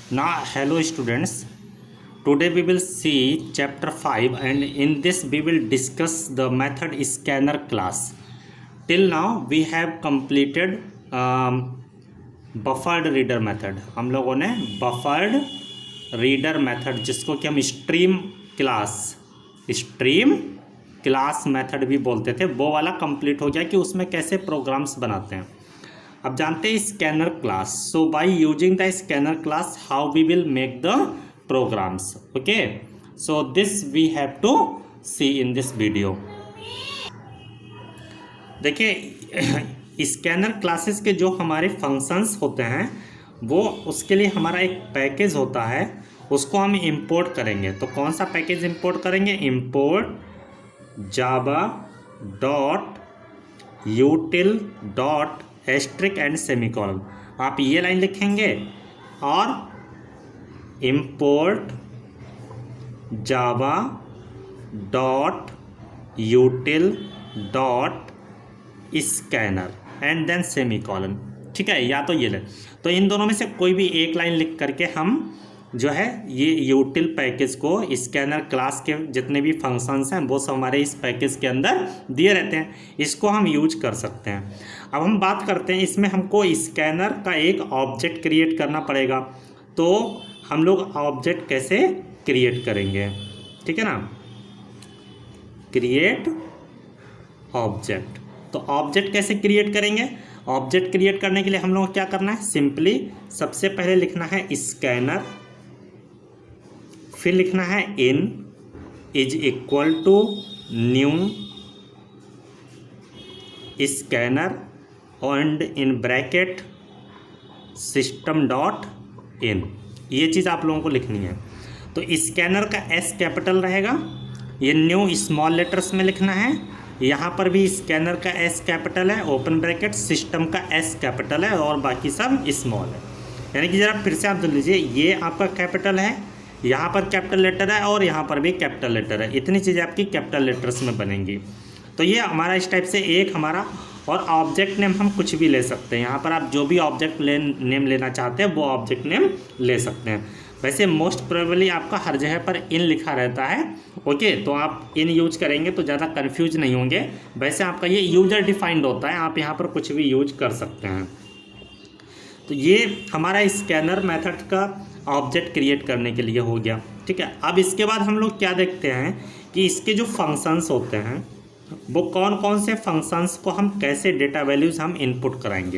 Now, hello students. Today we will see chapter 5 and in this we will discuss the method scanner class. Till now we have completed buffered reader method. हम लोगों ने buffered reader method जिसको कि हम stream class method भी बोलते थे, वो वाला कंप्लीट हो गया कि उसमें कैसे प्रोग्राम्स बनाते हैं. अब जानते हैं scanner class. So by using the scanner class how we will make the programs. Okay, so this we have to see in this video. देखिए, स्कैनर क्लासेस के जो हमारे फंक्शंस होते हैं वो उसके लिए हमारा एक पैकेज होता है, उसको हम इंपोर्ट करेंगे. तो कौन सा पैकेज इंपोर्ट करेंगे? Import Java dot util dot asterisk and semicolon. आप ये लाइन लिखेंगे और import Java dot util dot Scanner and then semicolon. ठीक है, या तो ये ले, तो इन दोनों में से कोई भी एक लाइन लिख करके हम जो है ये यूटिल पैकेज को, स्कैनर क्लास के जितने भी फंक्शंस हैं वो सब हमारे इस पैकेज के अंदर दिए रहते हैं, इसको हम यूज कर सकते हैं. अब हम बात करते हैं, इसमें हमको स्कैनर का एक ऑब्जेक्ट क्रिएट करना पड़ेगा. तो हम लोग ऑब्जेक्ट कैसे क्रिएट करेंगे? ठीक है ना, क्रिएट ऑब्जेक्ट. तो ऑब्जेक्ट कैसे क्रिएट करेंगे? ऑब्जेक्ट क्रिएट करने के लिए हम लोग को क्या करना है? सिंपली सबसे पहले लिखना है स्कैनर, फिर लिखना है in is equal to new scanner and in bracket system dot in. ये चीज़ आप लोगों को लिखनी है. तो स्कैनर का एस कैपिटल रहेगा, ये न्यू स्मॉल लेटर्स में लिखना है. यहाँ पर भी स्कैनर का एस कैपिटल है, ओपन ब्रैकेट, सिस्टम का एस कैपिटल है और बाकी सब स्मॉल है. यानी कि ज़रा फिर से आप देख लीजिए, ये आपका कैपिटल है, यहाँ पर कैपिटल लेटर है और यहाँ पर भी कैपिटल लेटर है. इतनी चीज़ें आपकी कैपिटल लेटर्स में बनेंगी. तो ये हमारा इस टाइप से एक हमारा, और ऑब्जेक्ट नेम हम कुछ भी ले सकते हैं. यहाँ पर आप जो भी ऑब्जेक्ट नेम लेना चाहते हैं वो ऑब्जेक्ट नेम ले सकते हैं. वैसे मोस्ट प्रोबेबली आपका हर जगह पर इन लिखा रहता है. ओके, तो आप इन यूज करेंगे तो ज़्यादा कन्फ्यूज नहीं होंगे. वैसे आपका ये यूजर डिफाइंड होता है, आप यहाँ पर कुछ भी यूज कर सकते हैं. तो ये हमारा स्कैनर मेथड का ऑब्जेक्ट क्रिएट करने के लिए हो गया. ठीक है, अब इसके बाद हम लोग क्या देखते हैं कि इसके जो फंक्शंस होते हैं वो कौन कौन से फंक्शंस को हम कैसे डेटा वैल्यूज़ हम इनपुट कराएंगे.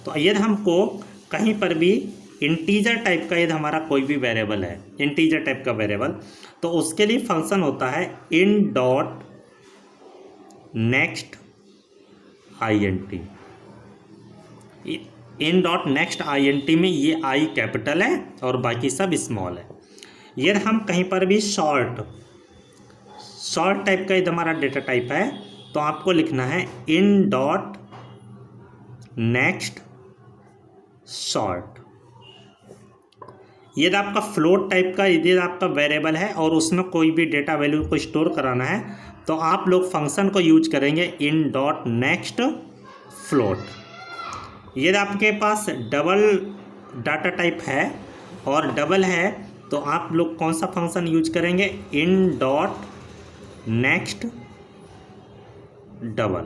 तो यदि हमको कहीं पर भी इंटीजर टाइप का, यदि हमारा कोई भी वेरिएबल है इंटीजर टाइप का वेरिएबल, तो उसके लिए फंक्शन होता है in dot next INT. In dot next INT में ये आई कैपिटल है और बाकी सब स्मॉल है. यदि हम कहीं पर भी शॉर्ट टाइप का यदि हमारा डेटा टाइप है तो आपको लिखना है इन डॉट नेक्स्ट शॉर्ट. यदि आपका फ्लोट टाइप का यदि आपका वेरिएबल है और उसमें कोई भी डेटा वैल्यू को स्टोर कराना है तो आप लोग फंक्शन को यूज करेंगे इन डॉट नेक्स्ट फ्लोट. यदि आपके पास डबल डाटा टाइप है और डबल है तो आप लोग कौन सा फंक्शन यूज करेंगे? इन डॉट नेक्स्ट डबल.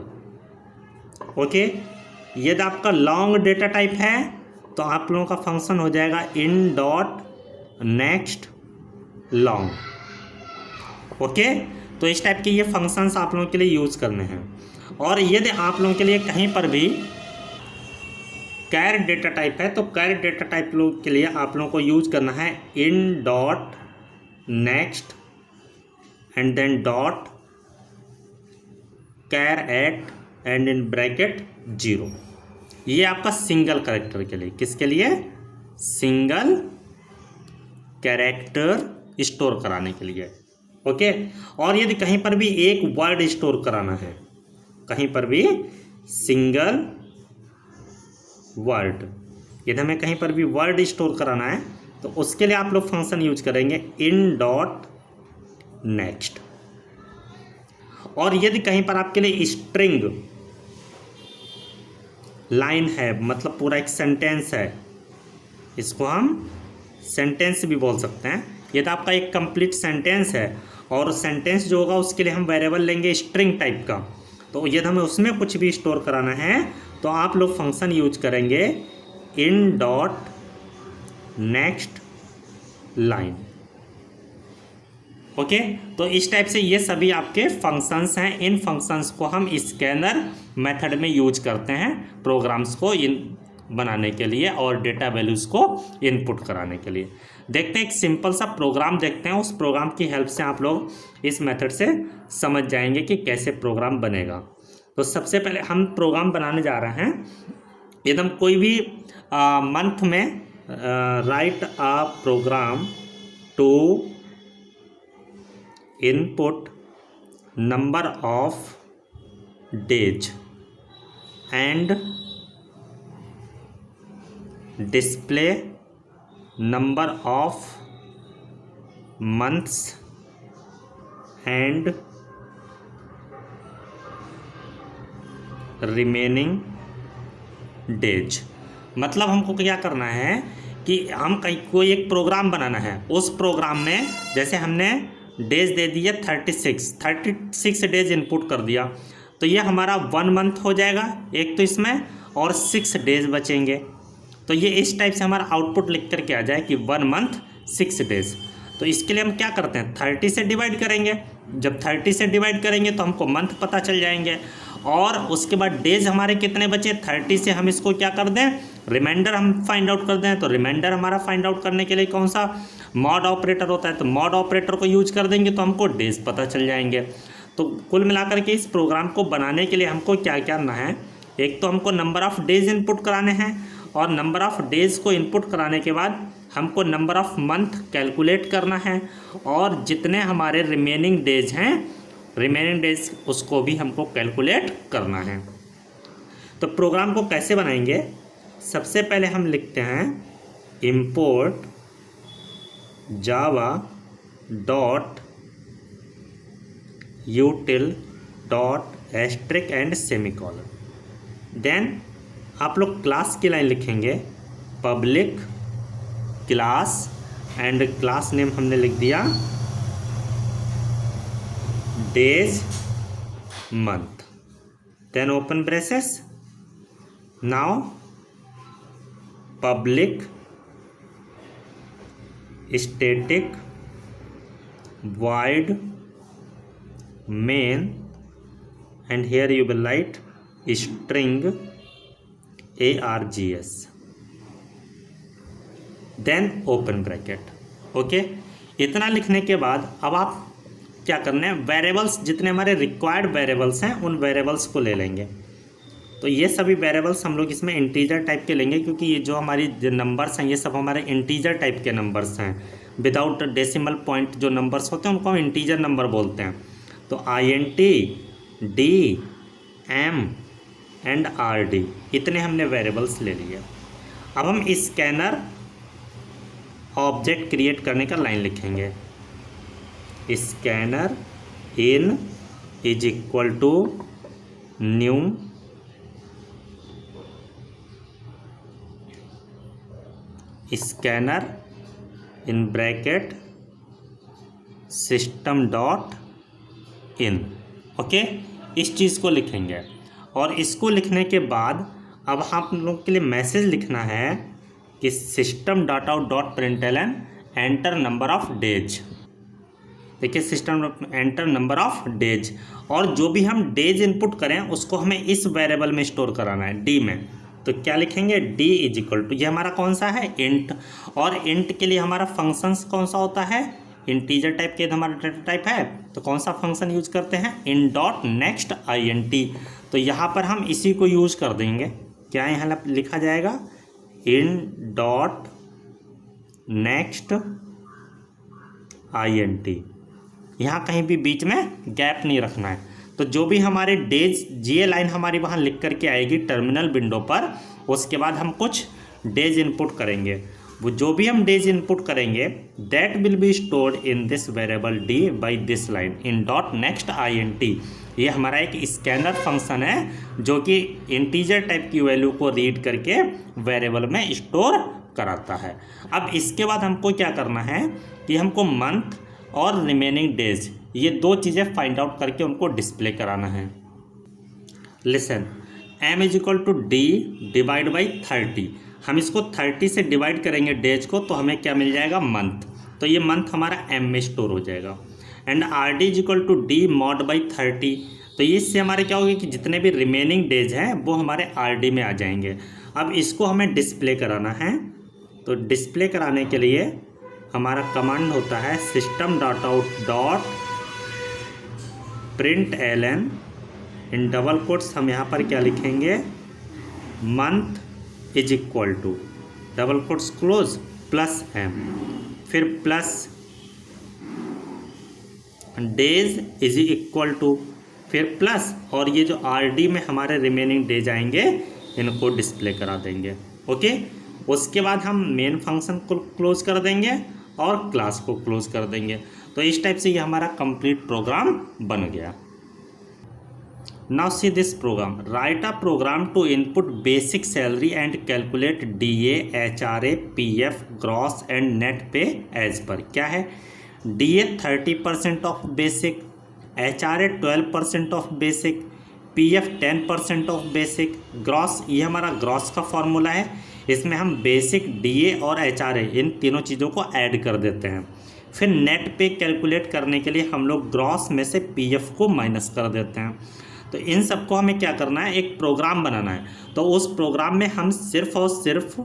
ओके, यदि आपका लॉन्ग डेटा टाइप है तो आप लोगों का फंक्शन हो जाएगा इन डॉट नेक्स्ट लॉन्ग. ओके, तो इस टाइप के ये फंक्शंस आप लोगों के लिए यूज करने हैं. और यदि आप लोगों के लिए कहीं पर भी कैर डेटा टाइप है तो कैर डेटा टाइप लोग के लिए आप लोगों को यूज करना है in dot next and then dot char at and in bracket 0. ये आपका सिंगल कैरेक्टर के लिए, किसके लिए? सिंगल कैरेक्टर स्टोर कराने के लिए. ओके, और यदि कहीं पर भी एक वर्ड स्टोर कराना है, कहीं पर भी सिंगल वर्ड, यदि हमें कहीं पर भी वर्ड स्टोर कराना है तो उसके लिए आप लोग फंक्शन यूज करेंगे इन डॉट नेक्स्ट. और यदि कहीं पर आपके लिए स्ट्रिंग लाइन है, मतलब पूरा एक सेंटेंस है, इसको हम सेंटेंस भी बोल सकते हैं। ये तो आपका एक कंप्लीट सेंटेंस है, और सेंटेंस जो होगा उसके लिए हम वेरिएबल लेंगे स्ट्रिंग टाइप का। तो यदि हमें उसमें कुछ भी स्टोर कराना है तो आप लोग फंक्शन यूज करेंगे इन डॉट नेक्स्ट लाइन। ओके, तो इस टाइप से ये सभी आपके फंक्शंस हैं। इन फंक्शंस को हम स्कैनर मेथड में यूज करते हैं प्रोग्राम्स को इन बनाने के लिए और डेटा वैल्यूज़ को इनपुट कराने के लिए। देखते हैं एक सिंपल सा प्रोग्राम देखते हैं, उस प्रोग्राम की हेल्प से आप लोग इस मेथड से समझ जाएंगे कि कैसे प्रोग्राम बनेगा। तो सबसे पहले हम प्रोग्राम बनाने जा रहे हैं। एकदम कोई भी मंथ में write a program to input number of days and display number of months and remaining days. मतलब हमको क्या करना है कि हम कहीं कोई एक प्रोग्राम बनाना है। उस प्रोग्राम में जैसे हमने डेज दे दिए 36 डेज इनपुट कर दिया, तो ये हमारा 1 मंथ हो जाएगा एक तो इसमें, और 6 डेज बचेंगे। तो ये इस टाइप से हमारा आउटपुट लिख कर के आ जाए कि 1 मंथ 6 डेज। तो इसके लिए हम क्या करते हैं, 30 से डिवाइड करेंगे। जब 30 से डिवाइड करेंगे तो हमको मंथ पता चल जाएंगे, और उसके बाद डेज हमारे कितने बचे 30 से हम इसको क्या कर दें, रिमाइंडर हम फाइंड आउट कर दें। तो रिमाइंडर हमारा फाइंड आउट करने के लिए कौन सा मॉड ऑपरेटर होता है, तो मॉड ऑपरेटर को यूज कर देंगे तो हमको डेज पता चल जाएंगे। तो कुल मिलाकर के इस प्रोग्राम को बनाने के लिए हमको क्या करना है, एक तो हमको नंबर ऑफ़ डेज इनपुट कराने हैं, और नंबर ऑफ़ डेज को इनपुट कराने के बाद हमको नंबर ऑफ़ मंथ कैलकुलेट करना है, और जितने हमारे रिमेनिंग डेज हैं रिमेनिंग डेज उसको भी हमको कैलकुलेट करना है। तो प्रोग्राम को कैसे बनाएंगे, सबसे पहले हम लिखते हैं import java dot util dot asterisk and semicolon. Then आप लोग क्लास की लाइन लिखेंगे public class, and class name हमने लिख दिया days month. Then open braces, now public static void main, and here you will write string args, then open bracket। Okay, इतना लिखने के बाद अब आप क्या करना है, वेरिएबल्स जितने हमारे रिक्वायर्ड वेरिएबल्स हैं उन वेरिएबल्स को ले लेंगे। तो ये सभी वेरिएबल्स हम लोग इसमें इंटीजर टाइप के लेंगे, क्योंकि ये जो हमारी नंबर्स हैं ये सब हमारे इंटीजर टाइप के नंबर्स हैं। विदाउट डेसिमल पॉइंट जो नंबर्स होते हैं उनको हम इंटीजर नंबर बोलते हैं। तो INT, D, M and RD इतने हमने वेरिएबल्स ले लिए। अब हम स्कैनर ऑब्जेक्ट क्रिएट करने का लाइन लिखेंगे, scanner in is equal to new scanner in bracket system dot in. Okay, इस चीज़ को लिखेंगे, और इसको लिखने के बाद अब आप लोग के लिए मैसेज लिखना है कि system dot out dot println enter number of days. देखिए system enter number of days, और जो भी हम डेज इनपुट करें उसको हमें इस वेरिएबल में स्टोर कराना है डी में। तो क्या लिखेंगे, डी इज इक्वल टू, ये हमारा कौन सा है, इंट, और इंट के लिए हमारा फंक्शंस कौन सा होता है, इंटीजर टाइप के हमारा डेटा टाइप है, तो कौन सा फंक्शन यूज करते हैं, इन डॉट नेक्स्ट INT। तो यहाँ पर हम इसी को यूज कर देंगे। क्या यहाँ लिखा जाएगा, इन डॉट नेक्स्ट INT। यहाँ कहीं भी बीच में गैप नहीं रखना है। तो जो भी हमारे डेज ये लाइन हमारी वहाँ लिख करके आएगी टर्मिनल विंडो पर, उसके बाद हम कुछ डेज इनपुट करेंगे। वो जो भी हम डेज इनपुट करेंगे that will be stored in this variable D by this line in dot next INT। ये हमारा एक स्कैनर फंक्शन है जो कि इंटीजर टाइप की वैल्यू को रीड करके वेरिएबल में स्टोर कराता है। अब इसके बाद हमको क्या करना है कि हमको मंथ और रिमेनिंग डेज ये दो चीज़ें फाइंड आउट करके उनको डिस्प्ले कराना है। Listen, m is equal to D divide by 30। हम इसको 30 से डिवाइड करेंगे डेज को, तो हमें क्या मिल जाएगा, मंथ। तो ये मंथ हमारा m में स्टोर हो जाएगा। And R D is equal to D mod by 30। तो इससे हमारे क्या होगा कि जितने भी रिमेनिंग डेज हैं वो हमारे आर डी में आ जाएंगे। अब इसको हमें डिस्प्ले कराना है। तो डिस्प्ले कराने के लिए हमारा कमांड होता है system dot out dot print ln, in double quotes हम यहाँ पर क्या लिखेंगे, month is equal to double quotes close plus m, फिर plus days is equal to, फिर प्लस, और ये जो आर डी में हमारे रिमेनिंग डेज आएंगे इनको डिस्प्ले करा देंगे। ओके, उसके बाद हम मेन फंक्शन को क्लोज कर देंगे और क्लास को क्लोज कर देंगे। तो इस टाइप से ये हमारा कंप्लीट प्रोग्राम बन गया। Now see this program, write a program to input basic salary and calculate DA, HRA, PF, gross and net pay as per. क्या है, DA 30% of basic, HRA 12% of basic, PF 10% of basic, gross ये हमारा gross का formula है। इसमें हम basic, DA और HRA इन तीनों चीज़ों को ऐड कर देते हैं। फिर नेट पे कैलकुलेट करने के लिए हम लोग ग्रॉस में से PF को माइनस कर देते हैं। तो इन सबको हमें क्या करना है, एक प्रोग्राम बनाना है। तो उस प्रोग्राम में हम सिर्फ और सिर्फ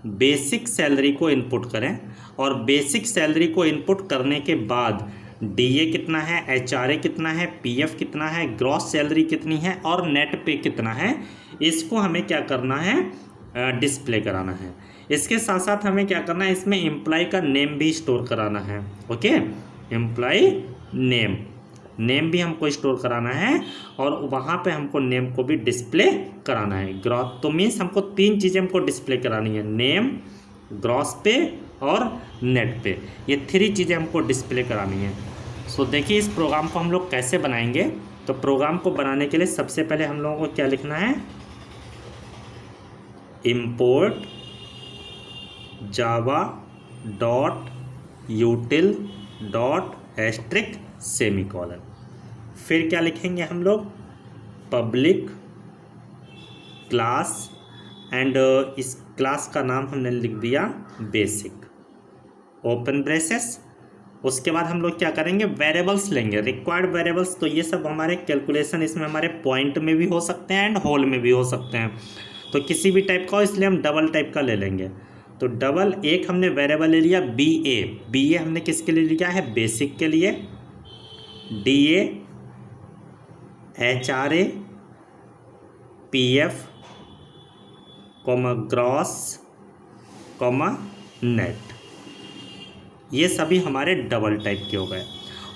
बेसिक सैलरी को इनपुट करें, और बेसिक सैलरी को इनपुट करने के बाद DA कितना है, HRA कितना है, PF कितना है, ग्रॉस सैलरी कितनी है और नेट पे कितना है, इसको हमें क्या करना है, डिस्प्ले कराना है। इसके साथ साथ हमें क्या करना है, इसमें एम्प्लॉय का नेम भी स्टोर कराना है। ओके, एम्प्लॉय नेम भी हमको स्टोर कराना है, और वहाँ पे हमको नेम को भी डिस्प्ले कराना है। ग्रॉस तो मीन्स हमको तीन चीज़ें हमको डिस्प्ले करानी है, नेम, ग्रॉस पे और नेट पे। ये थ्री चीज़ें हमको डिस्प्ले करानी है। सो देखिए इस प्रोग्राम को हम लोग कैसे बनाएंगे। तो प्रोग्राम को बनाने के लिए सबसे पहले हम लोगों को क्या लिखना है, import java dot util dot asterisk semicolon. फिर क्या लिखेंगे हम लोग, पब्लिक क्लास, एंड इस क्लास का नाम हमने लिख दिया बेसिक, ओपन ब्रेसेस। उसके बाद हम लोग क्या करेंगे, वेरिएबल्स लेंगे, रिक्वायर्ड वेरिएबल्स। तो ये सब हमारे कैलकुलेशन इसमें हमारे पॉइंट में भी हो सकते हैं एंड होल में भी हो सकते हैं। तो किसी भी टाइप का, इसलिए हम डबल टाइप का ले लेंगे। तो डबल, एक हमने वेरिएबल ले लिया BA हमने किसके लिए लिया है, बेसिक के लिए, DA, HRA, PF, gross, net, ये सभी हमारे डबल टाइप के हो गए।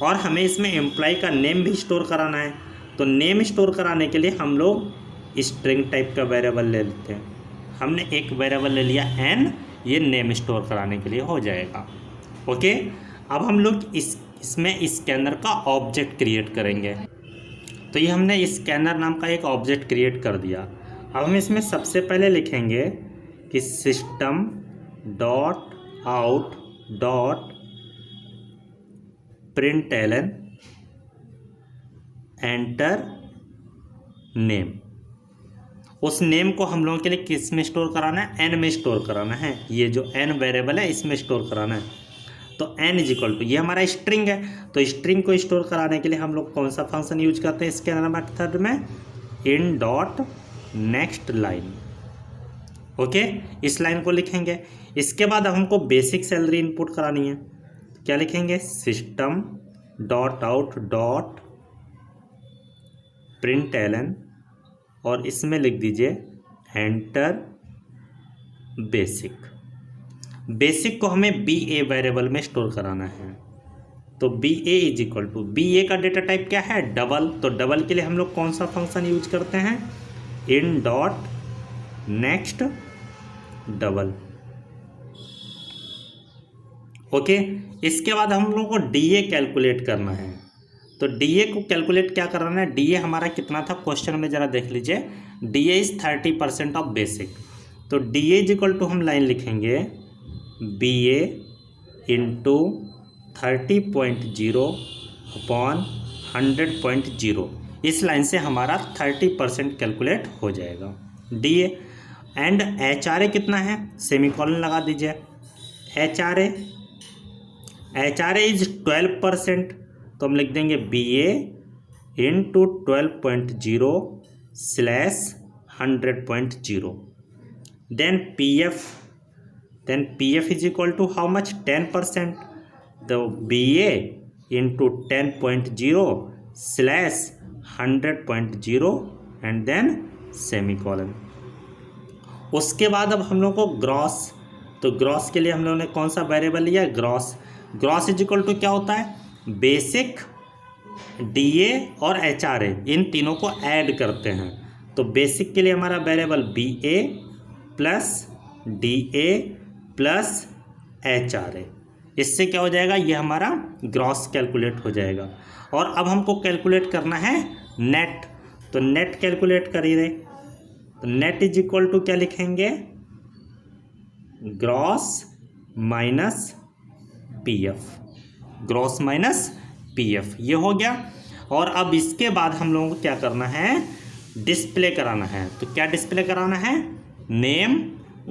और हमें इसमें एम्प्लॉय का नेम भी स्टोर कराना है। तो नेम स्टोर कराने के लिए हम लोग स्ट्रिंग टाइप का वेरिएबल ले लेते हैं। हमने एक वेरिएबल ले लिया n, ये नेम स्टोर कराने के लिए हो जाएगा। ओके, अब हम लोग इसमें स्कैनर का ऑब्जेक्ट क्रिएट करेंगे। तो ये हमने स्कैनर नाम का एक ऑब्जेक्ट क्रिएट कर दिया। अब हम इसमें सबसे पहले लिखेंगे कि system dot out dot print ln enter name. उस नेम को हम लोगों के लिए किस में स्टोर कराना है, n में स्टोर कराना है। ये जो n वेरिएबल है इसमें स्टोर कराना है। तो n इज इक्वल टू, ये हमारा स्ट्रिंग है। तो स्ट्रिंग को स्टोर कराने के लिए हम लोग कौन सा फंक्शन यूज करते हैं स्कैनर मेथड में, इन डॉट नेक्स्ट लाइन। ओके, इस लाइन को लिखेंगे। इसके बाद अब हमको बेसिक सैलरी इनपुट करानी है। क्या लिखेंगे, system dot out dot print ln, और इसमें लिख दीजिए एंटर बेसिक। बेसिक को हमें BA वेरिएबल में स्टोर कराना है। तो BA is equal to, BA का डेटा टाइप क्या है, डबल। तो डबल के लिए हम लोग कौन सा फंक्शन यूज करते हैं, इन डॉट नेक्स्ट डबल। ओके, इसके बाद हम लोग को DA कैलकुलेट करना है। तो DA को कैलकुलेट क्या कराना है, DA हमारा कितना था क्वेश्चन में ज़रा देख लीजिए, DA इज़ 30% ऑफ बेसिक। तो D A is equal to हम लाइन लिखेंगे बी ए इंटू 30.0 अपॉन 100.0। इस लाइन से हमारा 30% कैलकुलेट हो जाएगा D A. And H R A कितना है, सेमीकोलन लगा दीजिए। एच आर ए इज 12%, तो हम लिख देंगे B A into 12.0 slash 100.0। Then P F is equal to how much, 10%, तो B A into 10.0 slash 100.0 and then semicolon. उसके बाद अब हम लोग को ग्रॉस, तो ग्रॉस के लिए हम लोगों ने कौन सा वेरिएबल लिया, ग्रॉस इज इक्वल टू क्या होता है, बेसिक, डीए और एचआरए, इन तीनों को ऐड करते हैं। तो बेसिक के लिए हमारा variable B A plus D A plus HRA, इससे क्या हो जाएगा, ये हमारा ग्रॉस कैलकुलेट हो जाएगा। और अब हमको कैलकुलेट करना है नेट, तो नेट कैलकुलेट कर ही रहे, तो नेट इज इक्वल टू क्या लिखेंगे, gross minus P F, gross minus P F, ये हो गया। और अब इसके बाद हम लोगों को क्या करना है, डिस्प्ले कराना है। तो क्या डिस्प्ले कराना है, name,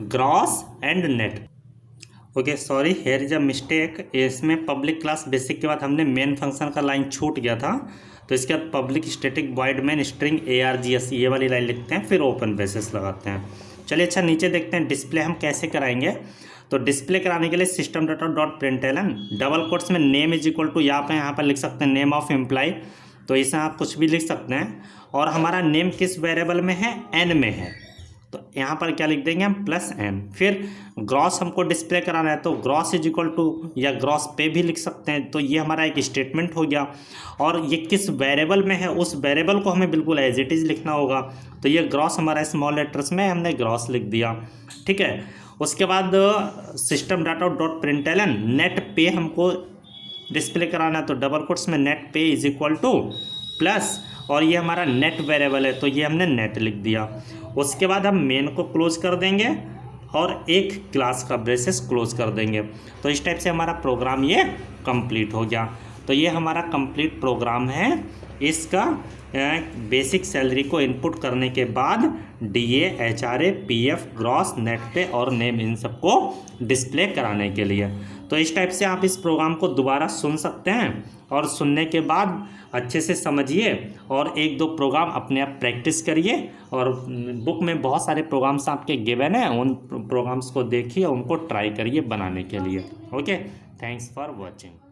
gross and net. Okay sorry, here is a mistake, इसमें पब्लिक क्लास बेसिक के बाद हमने मेन फंक्शन का लाइन छूट गया था, तो इसके बाद public static void main string ARGS ये वाली लाइन लिखते हैं, फिर ओपन ब्रेसेस लगाते हैं। चलिए अच्छा नीचे देखते हैं डिस्प्ले हम कैसे कराएंगे। तो डिस्प्ले कराने के लिए system dot println double quotes में नेम इज इक्वल टू यहाँ पर लिख सकते हैं नेम ऑफ एम्प्लॉय, तो इसमें आप कुछ भी लिख सकते हैं। और हमारा नेम किस वेरिएबल में है, n में है, तो यहाँ पर क्या लिख देंगे हम, प्लस n। फिर ग्रॉस हमको डिस्प्ले कराना है, तो ग्रॉस इज इक्वल टू या ग्रॉस पे भी लिख सकते हैं, तो ये हमारा एक स्टेटमेंट हो गया। और ये किस वेरिएबल में है, उस वेरिएबल को हमें बिल्कुल एज इट इज़ लिखना होगा। तो ये ग्रॉस हमारा स्मॉल लेटर्स में हमने ग्रॉस लिख दिया, ठीक है। उसके बाद सिस्टम डॉट प्रिंटलन नेट पे हमको डिस्प्ले कराना है, तो डबल कोट्स में नेट पे इज इक्वल टू प्लस, और ये हमारा नेट वेरिएबल है, तो ये हमने नेट लिख दिया। उसके बाद हम मेन को क्लोज कर देंगे और एक क्लास का ब्रेसेस क्लोज कर देंगे। तो इस टाइप से हमारा प्रोग्राम ये कंप्लीट हो गया। तो ये हमारा कंप्लीट प्रोग्राम है। इसका बेसिक सैलरी को इनपुट करने के बाद DA, HRA, PF, gross, net पे और नेम, इन सबको डिस्प्ले कराने के लिए। तो इस टाइप से आप इस प्रोग्राम को दोबारा सुन सकते हैं और सुनने के बाद अच्छे से समझिए और एक दो प्रोग्राम अपने आप प्रैक्टिस करिए। और बुक में बहुत सारे प्रोग्राम्स आपके गिवन हैं, उन प्रोग्राम्स को देखिए, उनको ट्राई करिए बनाने के लिए। Okay, thanks for watching.